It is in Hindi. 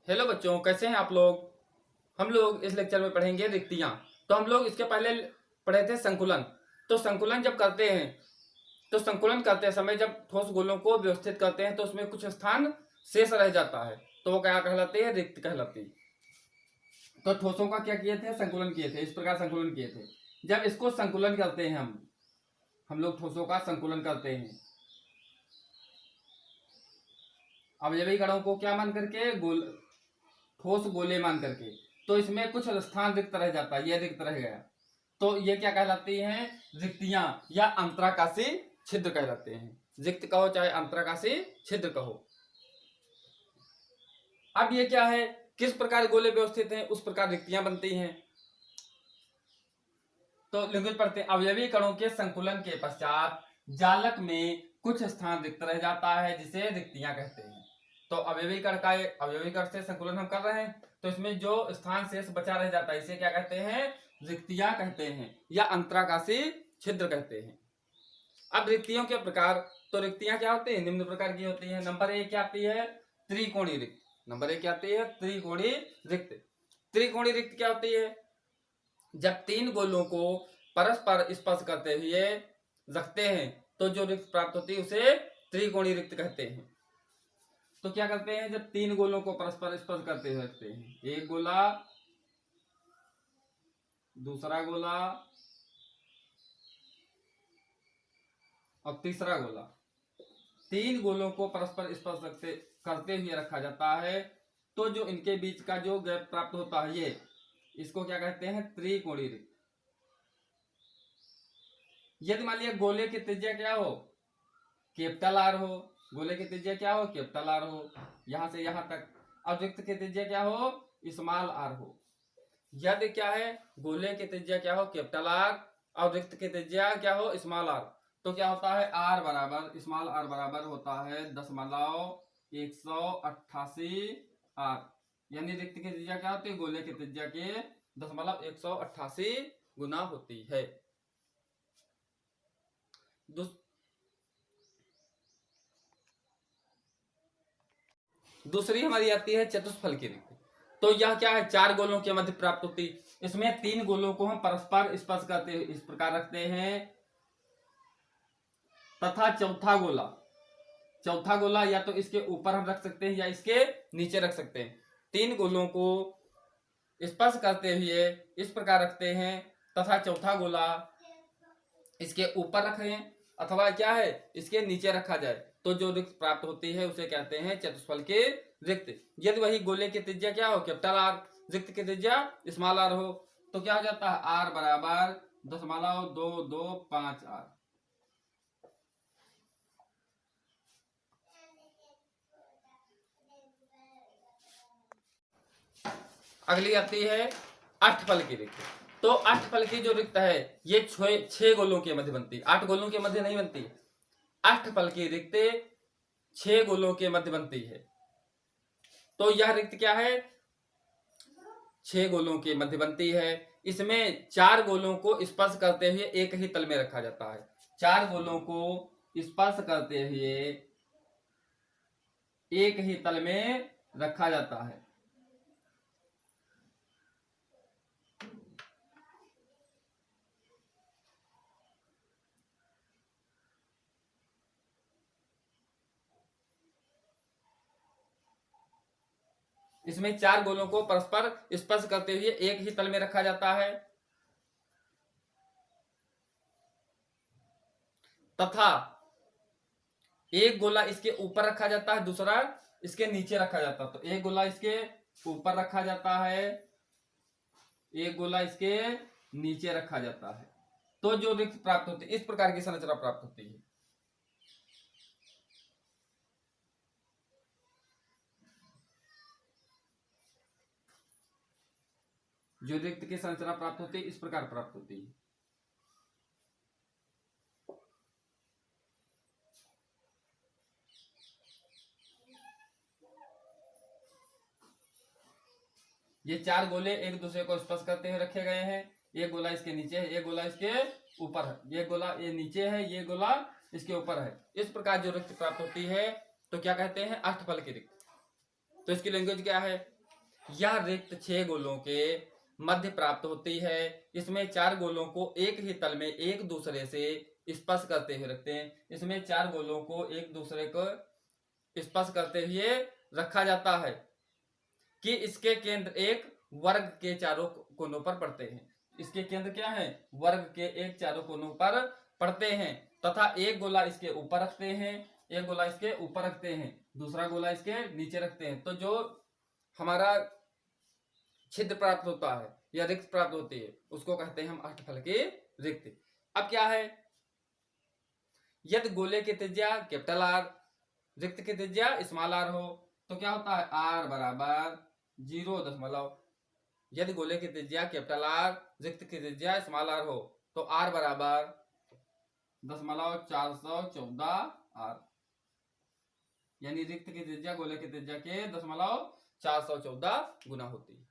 हेलो बच्चों, कैसे हैं आप लोग। हम लोग इस लेक्चर में पढ़ेंगे रिक्तियां। तो हम लोग इसके पहले पढ़े थे संकुलन। तो संकुलन जब करते हैं तो संकुलन करते समय जब ठोस गोलों को व्यवस्थित करते हैं तो उसमें कुछ स्थान शेष रह जाता है, तो वो क्या कहलाते हैं? रिक्त कहलाती है। तो ठोसों का क्या किए थे? संकुलन किए थे। इस प्रकार संकुलन किए थे। जब इसको संकुलन करते हैं हम लोग ठोसों का संकुलन करते हैं अवयवी कणों को क्या मान करके? गोल ठोस गोले मान करके। तो इसमें कुछ स्थान रिक्त रह जाता है, ये रिक्त रह गया। तो ये क्या कहलाती हैं? रिक्तियां या अंतराकाशी छिद्र कहलाते हैं। रिक्त कहो चाहे अंतराकाशी छिद्र कहो। अब ये क्या है? किस प्रकार गोले व्यवस्थित हैं उस प्रकार रिक्तियां बनती हैं। तो लिखित पढ़ते हैं। अवयवी कणों के संकुलन के पश्चात जालक में कुछ स्थान रिक्त रह जाता है जिसे रिक्तियां कहते हैं। तो अवयवी कण से संकुलन हम कर रहे हैं, तो इसमें जो स्थान शेष बचा रह जाता है इसे क्या कहते हैं? रिक्तियां कहते हैं या अंतराकाशी छिद्र कहते हैं। अब रिक्तियों के प्रकार। तो रिक्तियां क्या होती है? निम्न प्रकार की होती है। नंबर 1 क्या आती है? त्रिकोणीय रिक्त। नंबर 1 क्या आती है? त्रिकोणीय रिक्त। त्रिकोणीय रिक्त क्या होती है? जब तीन गोलों को परस्पर स्पर्श करते हुए रखते हैं तो जो रिक्त प्राप्त होती है उसे त्रिकोणीय रिक्त कहते हैं। तो क्या करते हैं? जब तीन गोलों को परस्पर स्पर्श करते हुए रखते हैं, एक गोला, दूसरा गोला और तीसरा गोला, तीन गोलों को परस्पर स्पर्श करते हुए रखा जाता है, तो जो इनके बीच का जो गैप प्राप्त होता है ये इसको क्या कहते हैं? त्रिकोणीय रिक्त। यदि मान लिया गोले की त्रिज्या क्या हो? कैपिटल आर हो। गोले की त्रिज्या क्या हो? कैपिटल आर हो, यहां से यहां तक। और रिक्त की त्रिज्या क्या हो? स्मॉल आर हो। यदि क्या है? गोले की त्रिज्या क्या हो? कैपिटल आर, और रिक्त की त्रिज्या क्या हो? Small R. तो क्या होता है? आर बराबर स्मॉल आर बराबर होता है 10,188 आर। यानी रिक्त की त्रिज्या क्या होती है? गोले की त्रिज्या के 10,188 गुना होती है। दूसरी हमारी आती है चतुष्फल की रिक्त। तो यह क्या है? चार गोलों के मध्य प्राप्त होती। इसमें तीन गोलों को हम परस्पर स्पर्श करते इस प्रकार रखते हैं, तथा चौथा गोला या तो इसके ऊपर हम रख सकते हैं या इसके नीचे रख सकते हैं। तीन गोलों को स्पर्श करते हुए इस प्रकार रखते हैं, तथा चौथा गोला इसके ऊपर रखें अथवा क्या है इसके नीचे रखा जाए, तो जो रिक्त प्राप्त होती है उसे कहते हैं चतुष्फल के रिक्त। यदि वही गोले की त्रिज्या क्या हो? कैपिटल आर, रिक्त की त्रिज्या स्मॉल आर हो, तो क्या हो जाता है? आर बराबर 10,225 आर। अगली आती है अष्टफल की रिक्त। तो अष्टफल की जो रिक्त है ये छह गोलों के मध्य बनती है, 8 गोलों के मध्य नहीं बनती। अष्टफल की रिक्त 6 गोलों के मध्य बनती है। तो यह रिक्त क्या है? 6 गोलों के मध्य बनती है। इसमें 4 गोलों को स्पर्श करते हुए एक ही तल में रखा जाता है। 4 गोलों को स्पर्श करते हुए एक ही तल में रखा जाता है। इसमें 4 गोलों को परस्पर स्पर्श करते हुए एक ही तल में रखा जाता है, तथा एक गोला इसके ऊपर रखा जाता है, दूसरा इसके नीचे रखा जाता है। तो एक गोला इसके ऊपर रखा जाता है, एक गोला इसके नीचे रखा जाता है। तो जो रिक्त प्राप्त होती है इस प्रकार की संरचना प्राप्त होती है। जो रिक्त की संरचना प्राप्त होती है इस प्रकार प्राप्त होती है। ये 4 गोले एक दूसरे को स्पर्श करते हुए रखे गए हैं। एक गोला इसके नीचे है, एक गोला इसके ऊपर है, ये गोला ये नीचे है, ये गोला इसके ऊपर है। इस प्रकार जो रिक्त प्राप्त होती है तो क्या कहते हैं? अष्टफल की रिक्त। तो इसकी लैंग्वेज क्या है? यह रिक्त 6 गोलों के मध्य प्राप्त होती है। इसमें 4 गोलों को एक ही तल में एक दूसरे से स्पर्श करते हुए रखते हैं। इसमें 4 गोलों को एक दूसरे को स्पर्श करते हुए रखा जाता है कि इसके केंद्र एक वर्ग के चारों कोनों पर पड़ते हैं। इसके केंद्र क्या है? वर्ग के एक चारों कोनों पर पड़ते हैं तथा एक गोला इसके ऊपर रखते हैं, एक गोला इसके ऊपर रखते हैं, दूसरा गोला इसके नीचे रखते हैं। तो जो हमारा छिद्र प्राप्त होता है या रिक्त प्राप्त होती है उसको कहते हैं हम अष्टफलकी रिक्त। अब क्या है? यदि गोले की त्रिज्या कैपिटल आर, रिक्त की त्रिज्या स्मॉल आर हो तो क्या होता है? आर बराबर 0 यदि गोले की त्रिज्या कैपिटल आर, रिक्त की त्रिज्या स्मॉल आर हो तो आर बराबर 0.414 आर, यानी रिक्त की त्रिज्या गोले की त्रिज्या के 0.414 गुना होती है।